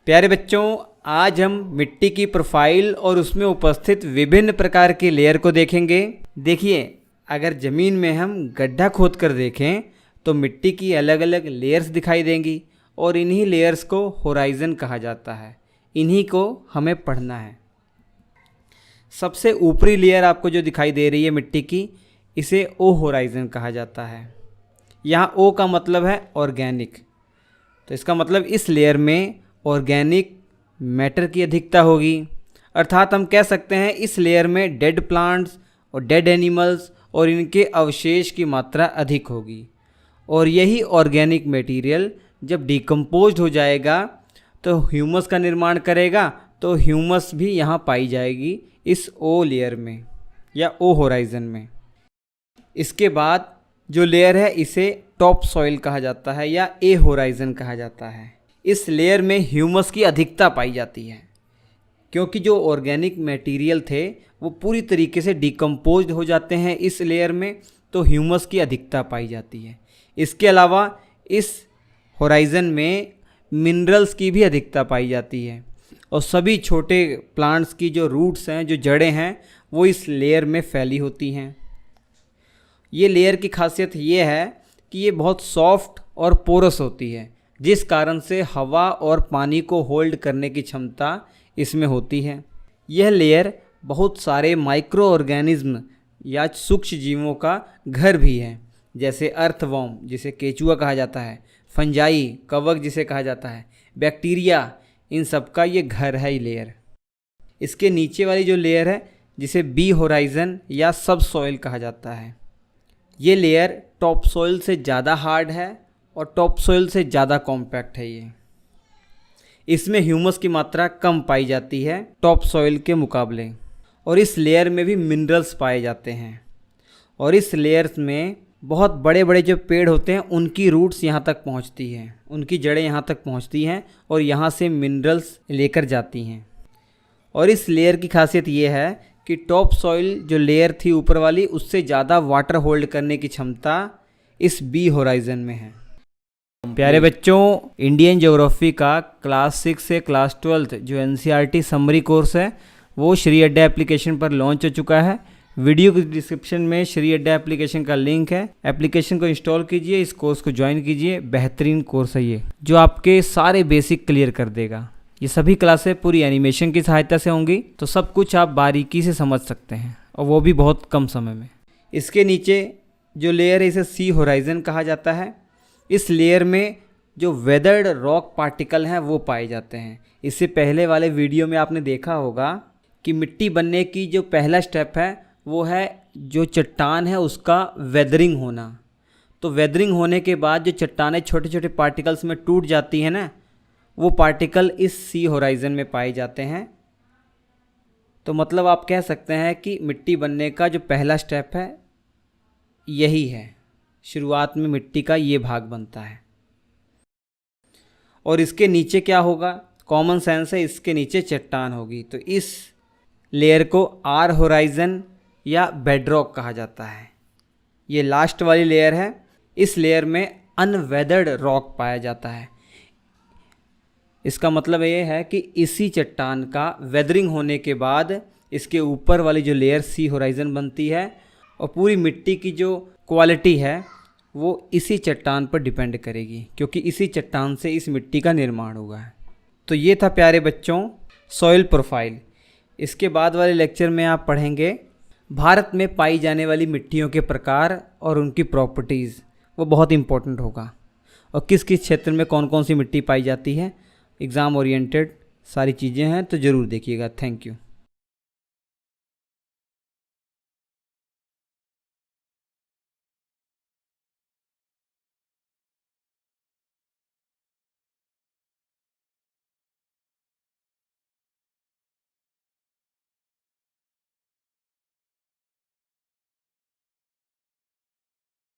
प्यारे बच्चों, आज हम मिट्टी की प्रोफाइल और उसमें उपस्थित विभिन्न प्रकार के लेयर को देखेंगे। देखिए, अगर ज़मीन में हम गड्ढा खोद कर देखें तो मिट्टी की अलग अलग लेयर्स दिखाई देंगी और इन्हीं लेयर्स को होराइज़न कहा जाता है। इन्हीं को हमें पढ़ना है। सबसे ऊपरी लेयर आपको जो दिखाई दे रही है मिट्टी की, इसे ओ होराइज़न कहा जाता है। यहाँ ओ का मतलब है ऑर्गेनिक, तो इसका मतलब इस लेयर में ऑर्गेनिक मैटर की अधिकता होगी। अर्थात हम कह सकते हैं इस लेयर में डेड प्लांट्स और डेड एनिमल्स और इनके अवशेष की मात्रा अधिक होगी। और यही ऑर्गेनिक मटेरियल जब डिकम्पोज्ड हो जाएगा तो ह्यूमस का निर्माण करेगा, तो ह्यूमस भी यहाँ पाई जाएगी इस ओ लेयर में या ओ होराइज़न में। इसके बाद जो लेयर है इसे टॉप सॉइल कहा जाता है या ए होराइज़न कहा जाता है। इस लेयर में ह्यूमस की अधिकता पाई जाती है, क्योंकि जो ऑर्गेनिक मटेरियल थे वो पूरी तरीके से डिकम्पोज्ड हो जाते हैं इस लेयर में, तो ह्यूमस की अधिकता पाई जाती है। इसके अलावा इस होराइज़न में मिनरल्स की भी अधिकता पाई जाती है और सभी छोटे प्लांट्स की जो रूट्स हैं, जो जड़ें हैं, वो इस लेयर में फैली होती हैं। ये लेयर की खासियत ये है कि ये बहुत सॉफ्ट और पोरस होती है, जिस कारण से हवा और पानी को होल्ड करने की क्षमता इसमें होती है। यह लेयर बहुत सारे माइक्रो ऑर्गेनिज्म या सूक्ष्म जीवों का घर भी है, जैसे अर्थवॉर्म जिसे केचुआ कहा जाता है, फंजाई कवक जिसे कहा जाता है, बैक्टीरिया, इन सब का ये घर है ये लेयर। इसके नीचे वाली जो लेयर है जिसे बी होराइज़न या सब सॉइल कहा जाता है, ये लेयर टॉप सॉइल से ज़्यादा हार्ड है और टॉप सॉइल से ज़्यादा कॉम्पैक्ट है। ये इसमें ह्यूमस की मात्रा कम पाई जाती है टॉप सॉइल के मुकाबले, और इस लेयर में भी मिनरल्स पाए जाते हैं। और इस लेयर्स में बहुत बड़े बड़े जो पेड़ होते हैं उनकी रूट्स यहाँ तक पहुँचती हैं, उनकी जड़ें यहाँ तक पहुँचती हैं और यहाँ से मिनरल्स लेकर जाती हैं। और इस लेयर की खासियत ये है कि टॉप सॉइल जो लेयर थी ऊपर वाली, उससे ज़्यादा वाटर होल्ड करने की क्षमता इस बी होराइज़न में है। प्यारे बच्चों, इंडियन ज्योग्राफी का क्लास 6 से क्लास 12 जो एनसीईआरटी समरी कोर्स है वो श्री अड्डा एप्लीकेशन पर लॉन्च हो चुका है। वीडियो के डिस्क्रिप्शन में श्री अड्डा एप्लीकेशन का लिंक है। एप्लीकेशन को इंस्टॉल कीजिए, इस कोर्स को ज्वाइन कीजिए। बेहतरीन कोर्स है ये, जो आपके सारे बेसिक क्लियर कर देगा। ये सभी क्लासें पूरी एनिमेशन की सहायता से होंगी, तो सब कुछ आप बारीकी से समझ सकते हैं, और वो भी बहुत कम समय में। इसके नीचे जो लेयर है इसे सी होराइज़न कहा जाता है। इस लेयर में जो वेदर्ड रॉक पार्टिकल हैं वो पाए जाते हैं। इससे पहले वाले वीडियो में आपने देखा होगा कि मिट्टी बनने की जो पहला स्टेप है वो है जो चट्टान है उसका वेदरिंग होना। तो वेदरिंग होने के बाद जो चट्टानें छोटे छोटे पार्टिकल्स में टूट जाती हैं ना, वो पार्टिकल इस सी होराइज़न में पाए जाते हैं। तो मतलब आप कह सकते हैं कि मिट्टी बनने का जो पहला स्टेप है यही है। शुरुआत में मिट्टी का ये भाग बनता है। और इसके नीचे क्या होगा? कॉमन सेंस है, इसके नीचे चट्टान होगी। तो इस लेयर को आर होराइज़न या बेडरॉक कहा जाता है। ये लास्ट वाली लेयर है। इस लेयर में अनवेदर्ड रॉक पाया जाता है। इसका मतलब ये है कि इसी चट्टान का वेदरिंग होने के बाद इसके ऊपर वाली जो लेयर सी होराइज़न बनती है, और पूरी मिट्टी की जो क्वालिटी है वो इसी चट्टान पर डिपेंड करेगी, क्योंकि इसी चट्टान से इस मिट्टी का निर्माण हुआ है। तो ये था प्यारे बच्चों सॉइल प्रोफाइल। इसके बाद वाले लेक्चर में आप पढ़ेंगे भारत में पाई जाने वाली मिट्टियों के प्रकार और उनकी प्रॉपर्टीज़, वो बहुत इम्पोर्टेंट होगा, और किस किस क्षेत्र में कौन कौन सी मिट्टी पाई जाती है। एग्ज़ाम ओरिएंटेड सारी चीज़ें हैं, तो ज़रूर देखिएगा। Thank you.